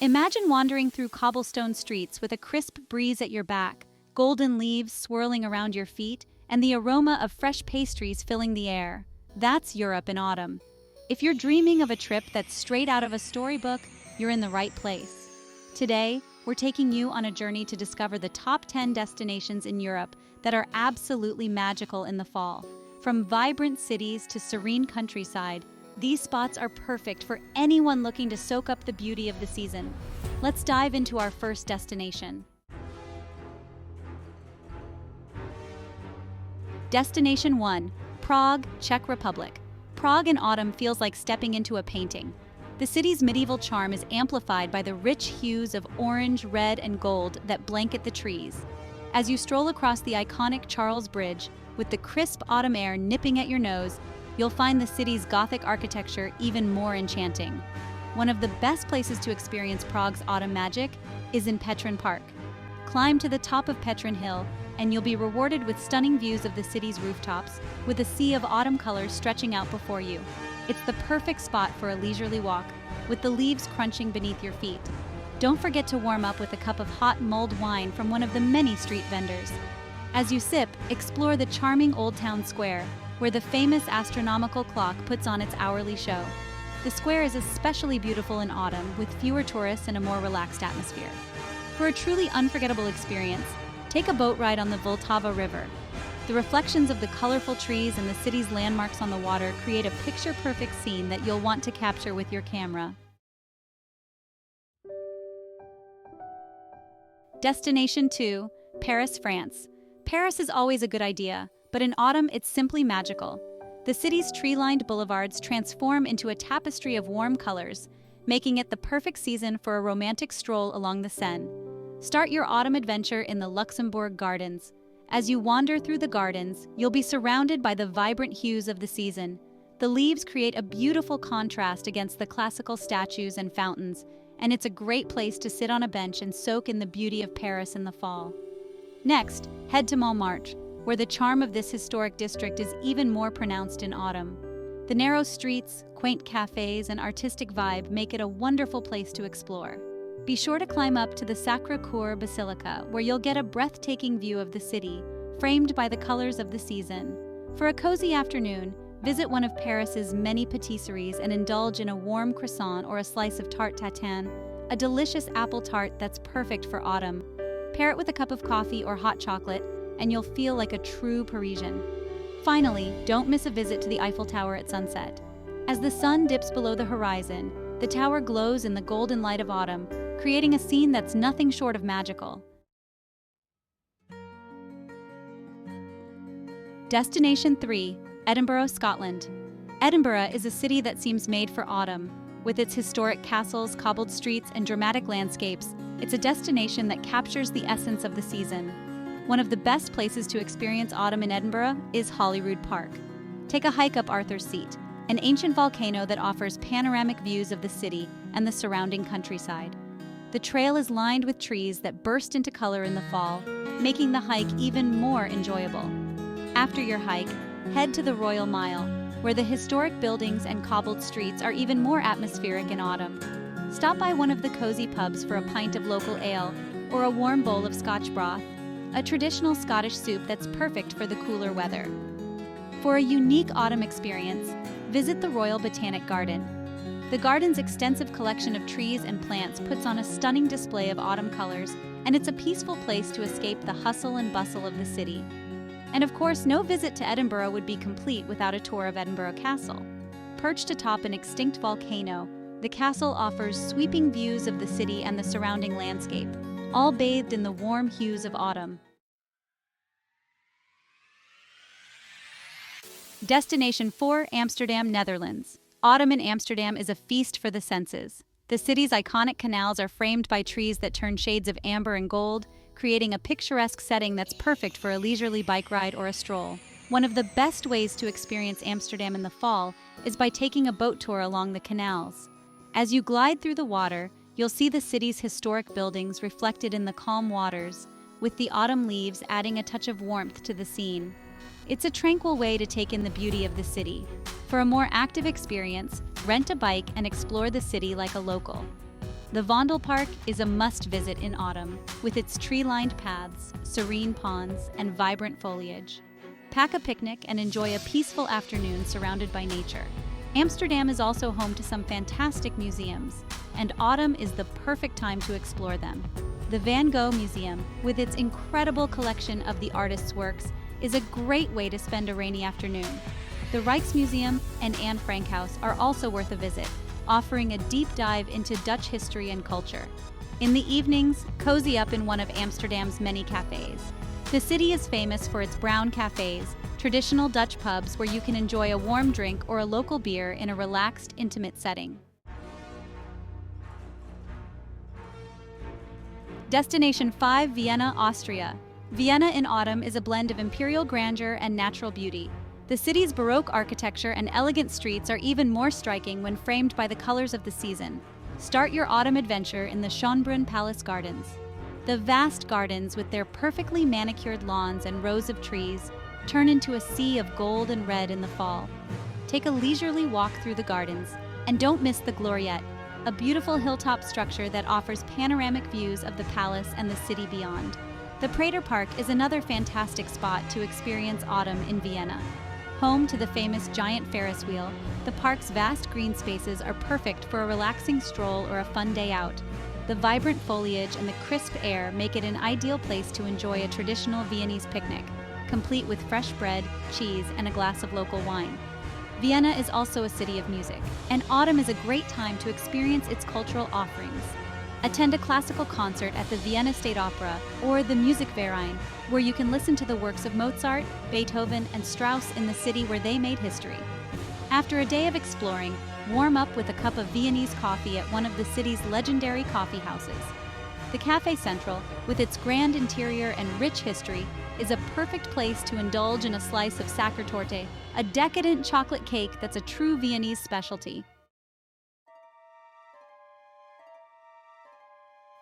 Imagine wandering through cobblestone streets with a crisp breeze at your back, golden leaves swirling around your feet, and the aroma of fresh pastries filling the air. That's Europe in autumn. If you're dreaming of a trip that's straight out of a storybook, you're in the right place. Today, we're taking you on a journey to discover the top 10 destinations in Europe that are absolutely magical in the fall. From vibrant cities to serene countryside, these spots are perfect for anyone looking to soak up the beauty of the season. Let's dive into our first destination. Destination 1. Prague, Czech Republic. Prague in autumn feels like stepping into a painting. The city's medieval charm is amplified by the rich hues of orange, red, and gold that blanket the trees. As you stroll across the iconic Charles Bridge, with the crisp autumn air nipping at your nose, you'll find the city's Gothic architecture even more enchanting. One of the best places to experience Prague's autumn magic is in Petrin Park. Climb to the top of Petrin Hill, and you'll be rewarded with stunning views of the city's rooftops, with a sea of autumn colors stretching out before you. It's the perfect spot for a leisurely walk, with the leaves crunching beneath your feet. Don't forget to warm up with a cup of hot mulled wine from one of the many street vendors. As you sip, explore the charming Old Town Square, where the famous astronomical clock puts on its hourly show. The square is especially beautiful in autumn, with fewer tourists and a more relaxed atmosphere. For a truly unforgettable experience, take a boat ride on the Vltava River. The reflections of the colorful trees and the city's landmarks on the water create a picture-perfect scene that you'll want to capture with your camera. Destination 2. Paris, France. Paris is always a good idea, but in autumn it's simply magical. The city's tree-lined boulevards transform into a tapestry of warm colors, making it the perfect season for a romantic stroll along the Seine. Start your autumn adventure in the Luxembourg Gardens. As you wander through the gardens, you'll be surrounded by the vibrant hues of the season. The leaves create a beautiful contrast against the classical statues and fountains, and it's a great place to sit on a bench and soak in the beauty of Paris in the fall. Next, head to Montmartre, where the charm of this historic district is even more pronounced in autumn. The narrow streets, quaint cafes, and artistic vibe make it a wonderful place to explore. Be sure to climb up to the Sacré-Cœur Basilica, where you'll get a breathtaking view of the city, framed by the colors of the season. For a cozy afternoon, visit one of Paris's many patisseries and indulge in a warm croissant or a slice of tarte tatin, a delicious apple tart that's perfect for autumn. Pair it with a cup of coffee or hot chocolate, and you'll feel like a true Parisian. Finally, don't miss a visit to the Eiffel Tower at sunset. As the sun dips below the horizon, the tower glows in the golden light of autumn, creating a scene that's nothing short of magical. Destination 3. Edinburgh, Scotland. Edinburgh is a city that seems made for autumn. With its historic castles, cobbled streets, and dramatic landscapes, it's a destination that captures the essence of the season. One of the best places to experience autumn in Edinburgh is Holyrood Park. Take a hike up Arthur's Seat, an ancient volcano that offers panoramic views of the city and the surrounding countryside. The trail is lined with trees that burst into color in the fall, making the hike even more enjoyable. After your hike, head to the Royal Mile, where the historic buildings and cobbled streets are even more atmospheric in autumn. Stop by one of the cozy pubs for a pint of local ale or a warm bowl of Scotch broth, a traditional Scottish soup that's perfect for the cooler weather. For a unique autumn experience, visit the Royal Botanic Garden. The garden's extensive collection of trees and plants puts on a stunning display of autumn colors, and it's a peaceful place to escape the hustle and bustle of the city. And of course, no visit to Edinburgh would be complete without a tour of Edinburgh Castle. Perched atop an extinct volcano, the castle offers sweeping views of the city and the surrounding landscape, all bathed in the warm hues of autumn. Destination 4. Amsterdam, Netherlands. Autumn in Amsterdam is a feast for the senses. The city's iconic canals are framed by trees that turn shades of amber and gold, creating a picturesque setting that's perfect for a leisurely bike ride or a stroll. One of the best ways to experience Amsterdam in the fall is by taking a boat tour along the canals. As you glide through the water, you'll see the city's historic buildings reflected in the calm waters, with the autumn leaves adding a touch of warmth to the scene. It's a tranquil way to take in the beauty of the city. For a more active experience, rent a bike and explore the city like a local. The Vondel Park is a must-visit in autumn, with its tree-lined paths, serene ponds, and vibrant foliage. Pack a picnic and enjoy a peaceful afternoon surrounded by nature. Amsterdam is also home to some fantastic museums, and autumn is the perfect time to explore them. The Van Gogh Museum, with its incredible collection of the artist's works, is a great way to spend a rainy afternoon. The Rijksmuseum and Anne Frank House are also worth a visit, offering a deep dive into Dutch history and culture. In the evenings, cozy up in one of Amsterdam's many cafes. The city is famous for its brown cafes, traditional Dutch pubs where you can enjoy a warm drink or a local beer in a relaxed, intimate setting. Destination 5: Vienna, Austria. Vienna in autumn is a blend of imperial grandeur and natural beauty. The city's Baroque architecture and elegant streets are even more striking when framed by the colors of the season. Start your autumn adventure in the Schönbrunn Palace Gardens. The vast gardens, with their perfectly manicured lawns and rows of trees, turn into a sea of gold and red in the fall. Take a leisurely walk through the gardens, and don't miss the Gloriette, a beautiful hilltop structure that offers panoramic views of the palace and the city beyond. The Prater Park is another fantastic spot to experience autumn in Vienna. Home to the famous giant Ferris wheel, the park's vast green spaces are perfect for a relaxing stroll or a fun day out. The vibrant foliage and the crisp air make it an ideal place to enjoy a traditional Viennese picnic, complete with fresh bread, cheese, and a glass of local wine. Vienna is also a city of music, and autumn is a great time to experience its cultural offerings. Attend a classical concert at the Vienna State Opera or the Musikverein, where you can listen to the works of Mozart, Beethoven, and Strauss in the city where they made history. After a day of exploring, warm up with a cup of Viennese coffee at one of the city's legendary coffee houses. The Café Central, with its grand interior and rich history, is a perfect place to indulge in a slice of Sachertorte, a decadent chocolate cake that's a true Viennese specialty.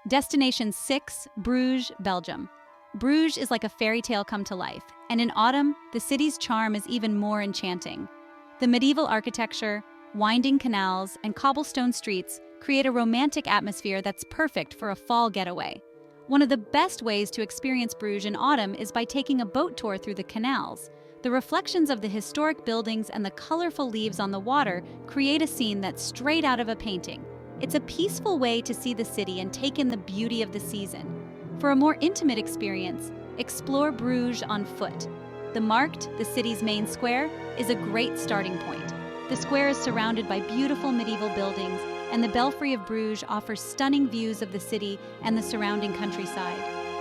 Destination 6: Brugge, Belgium. Bruges is like a fairy tale come to life, and in autumn, the city's charm is even more enchanting. The medieval architecture, winding canals, and cobblestone streets create a romantic atmosphere that's perfect for a fall getaway. One of the best ways to experience Bruges in autumn is by taking a boat tour through the canals. The reflections of the historic buildings and the colorful leaves on the water create a scene that's straight out of a painting. It's a peaceful way to see the city and take in the beauty of the season. For a more intimate experience, explore Bruges on foot. The Markt, the city's main square, is a great starting point. The square is surrounded by beautiful medieval buildings, and the Belfry of Bruges offers stunning views of the city and the surrounding countryside.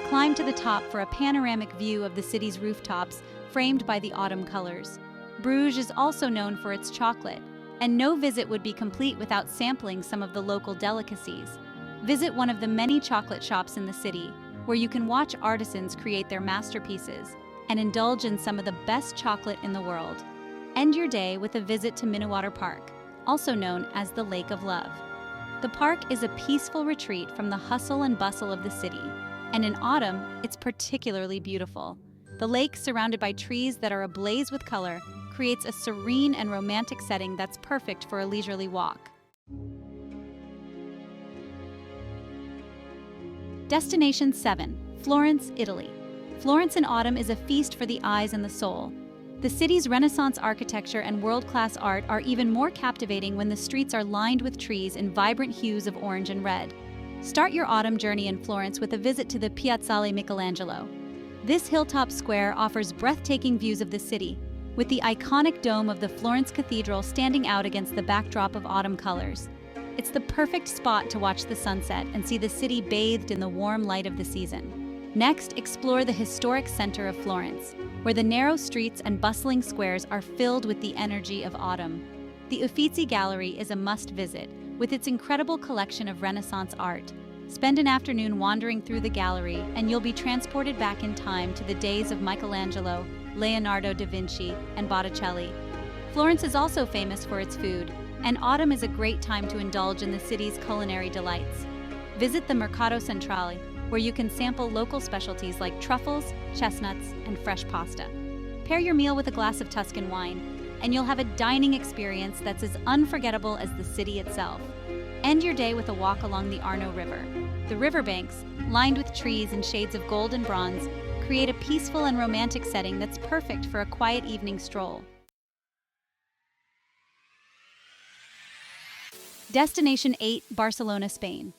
Climb to the top for a panoramic view of the city's rooftops, framed by the autumn colors. Bruges is also known for its chocolate, and no visit would be complete without sampling some of the local delicacies. Visit one of the many chocolate shops in the city, where you can watch artisans create their masterpieces and indulge in some of the best chocolate in the world. End your day with a visit to Minnewater Park, also known as the Lake of Love. The park is a peaceful retreat from the hustle and bustle of the city, and in autumn, it's particularly beautiful. The lake, surrounded by trees that are ablaze with color, creates a serene and romantic setting that's perfect for a leisurely walk. Destination 7: Florence, Italy. Florence in autumn is a feast for the eyes and the soul. The city's Renaissance architecture and world-class art are even more captivating when the streets are lined with trees in vibrant hues of orange and red. Start your autumn journey in Florence with a visit to the Piazzale Michelangelo. This hilltop square offers breathtaking views of the city, with the iconic dome of the Florence Cathedral standing out against the backdrop of autumn colors. It's the perfect spot to watch the sunset and see the city bathed in the warm light of the season. Next, explore the historic center of Florence, where the narrow streets and bustling squares are filled with the energy of autumn. The Uffizi Gallery is a must-visit, with its incredible collection of Renaissance art. Spend an afternoon wandering through the gallery, and you'll be transported back in time to the days of Michelangelo, Leonardo da Vinci, and Botticelli. Florence is also famous for its food, and autumn is a great time to indulge in the city's culinary delights. Visit the Mercato Centrale, where you can sample local specialties like truffles, chestnuts, and fresh pasta. Pair your meal with a glass of Tuscan wine, and you'll have a dining experience that's as unforgettable as the city itself. End your day with a walk along the Arno River. The riverbanks, lined with trees in shades of gold and bronze, create a peaceful and romantic setting that's perfect for a quiet evening stroll. Destination 8, Barcelona, Spain.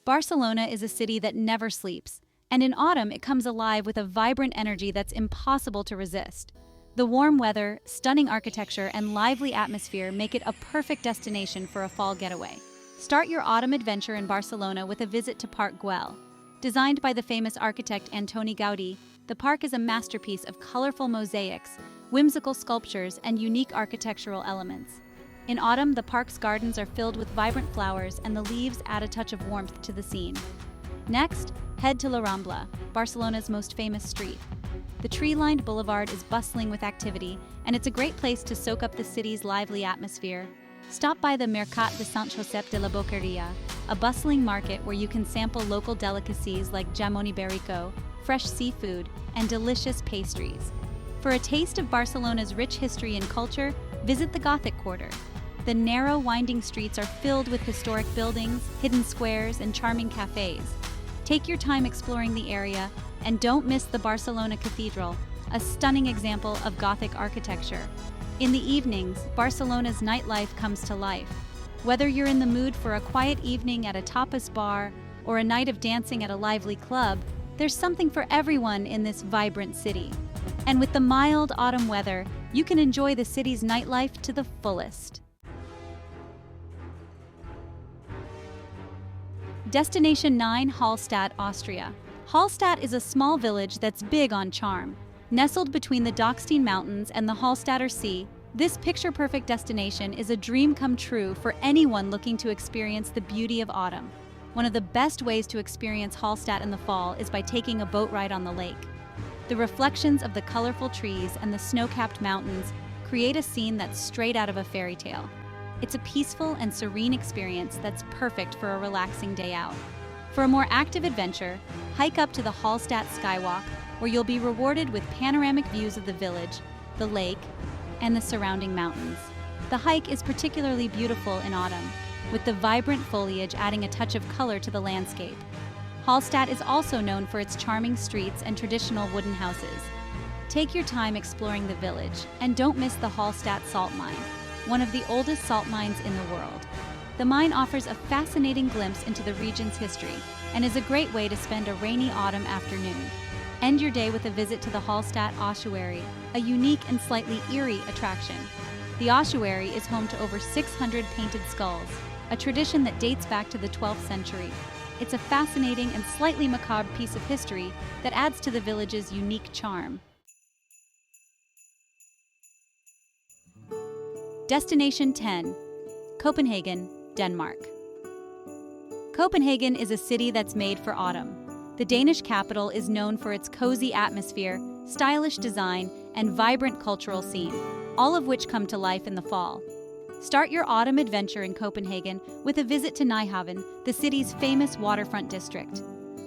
Barcelona is a city that never sleeps, and in autumn it comes alive with a vibrant energy that's impossible to resist. The warm weather, stunning architecture, and lively atmosphere make it a perfect destination for a fall getaway. Start your autumn adventure in Barcelona with a visit to Park Güell. Designed by the famous architect Antoni Gaudí, the park is a masterpiece of colorful mosaics, whimsical sculptures, and unique architectural elements. In autumn, the park's gardens are filled with vibrant flowers, and the leaves add a touch of warmth to the scene. Next, head to La Rambla, Barcelona's most famous street. The tree-lined boulevard is bustling with activity, and it's a great place to soak up the city's lively atmosphere. Stop by the Mercat de Sant Josep de la Boqueria, a bustling market where you can sample local delicacies like jamón ibérico, fresh seafood, and delicious pastries. For a taste of Barcelona's rich history and culture, visit the Gothic Quarter. The narrow, winding streets are filled with historic buildings, hidden squares, and charming cafes. Take your time exploring the area, and don't miss the Barcelona Cathedral, a stunning example of Gothic architecture. In the evenings, Barcelona's nightlife comes to life. Whether you're in the mood for a quiet evening at a tapas bar or a night of dancing at a lively club, there's something for everyone in this vibrant city. And with the mild autumn weather, you can enjoy the city's nightlife to the fullest. Destination 9, Hallstatt, Austria. Hallstatt is a small village that's big on charm. Nestled between the Dachstein Mountains and the Hallstatter Sea, this picture-perfect destination is a dream come true for anyone looking to experience the beauty of autumn. One of the best ways to experience Hallstatt in the fall is by taking a boat ride on the lake. The reflections of the colorful trees and the snow-capped mountains create a scene that's straight out of a fairy tale. It's a peaceful and serene experience that's perfect for a relaxing day out. For a more active adventure, hike up to the Hallstatt Skywalk, where you'll be rewarded with panoramic views of the village, the lake, and the surrounding mountains. The hike is particularly beautiful in autumn, with the vibrant foliage adding a touch of color to the landscape. Hallstatt is also known for its charming streets and traditional wooden houses. Take your time exploring the village, and don't miss the Hallstatt salt mine, one of the oldest salt mines in the world. The mine offers a fascinating glimpse into the region's history and is a great way to spend a rainy autumn afternoon. End your day with a visit to the Hallstatt ossuary, a unique and slightly eerie attraction. The ossuary is home to over 600 painted skulls, a tradition that dates back to the 12th century. It's a fascinating and slightly macabre piece of history that adds to the village's unique charm. Destination 10, Copenhagen, Denmark. Copenhagen is a city that's made for autumn. The Danish capital is known for its cozy atmosphere, stylish design, and vibrant cultural scene, all of which come to life in the fall. Start your autumn adventure in Copenhagen with a visit to Nyhavn, the city's famous waterfront district.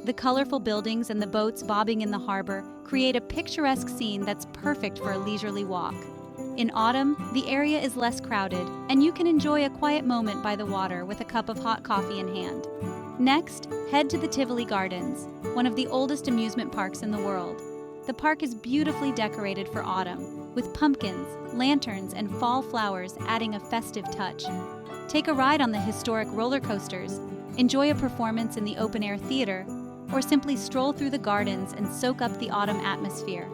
The colorful buildings and the boats bobbing in the harbor create a picturesque scene that's perfect for a leisurely walk. In autumn, the area is less crowded, and you can enjoy a quiet moment by the water with a cup of hot coffee in hand. Next, head to the Tivoli Gardens, one of the oldest amusement parks in the world. The park is beautifully decorated for autumn, with pumpkins, lanterns, and fall flowers adding a festive touch. Take a ride on the historic roller coasters, enjoy a performance in the open-air theater, or simply stroll through the gardens and soak up the autumn atmosphere.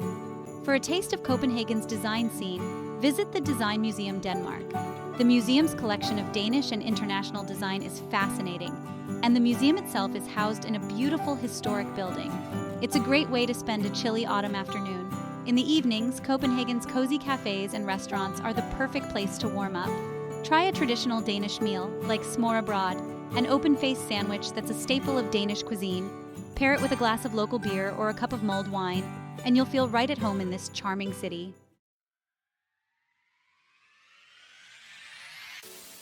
For a taste of Copenhagen's design scene, visit the Design Museum Denmark. The museum's collection of Danish and international design is fascinating, and the museum itself is housed in a beautiful historic building. It's a great way to spend a chilly autumn afternoon. In the evenings, Copenhagen's cozy cafes and restaurants are the perfect place to warm up. Try a traditional Danish meal, like smørrebrød, an open-faced sandwich that's a staple of Danish cuisine. Pair it with a glass of local beer or a cup of mulled wine, and you'll feel right at home in this charming city.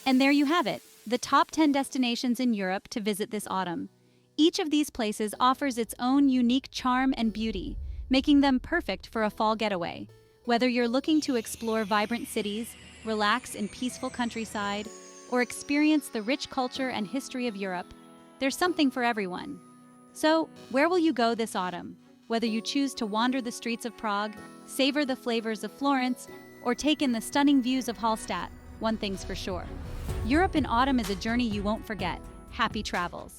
And there you have it, the top 10 destinations in Europe to visit this autumn. Each of these places offers its own unique charm and beauty, making them perfect for a fall getaway. Whether you're looking to explore vibrant cities, relax in peaceful countryside, or experience the rich culture and history of Europe, there's something for everyone. So, where will you go this autumn? Whether you choose to wander the streets of Prague, savor the flavors of Florence, or take in the stunning views of Hallstatt, one thing's for sure. Europe in autumn is a journey you won't forget. Happy travels!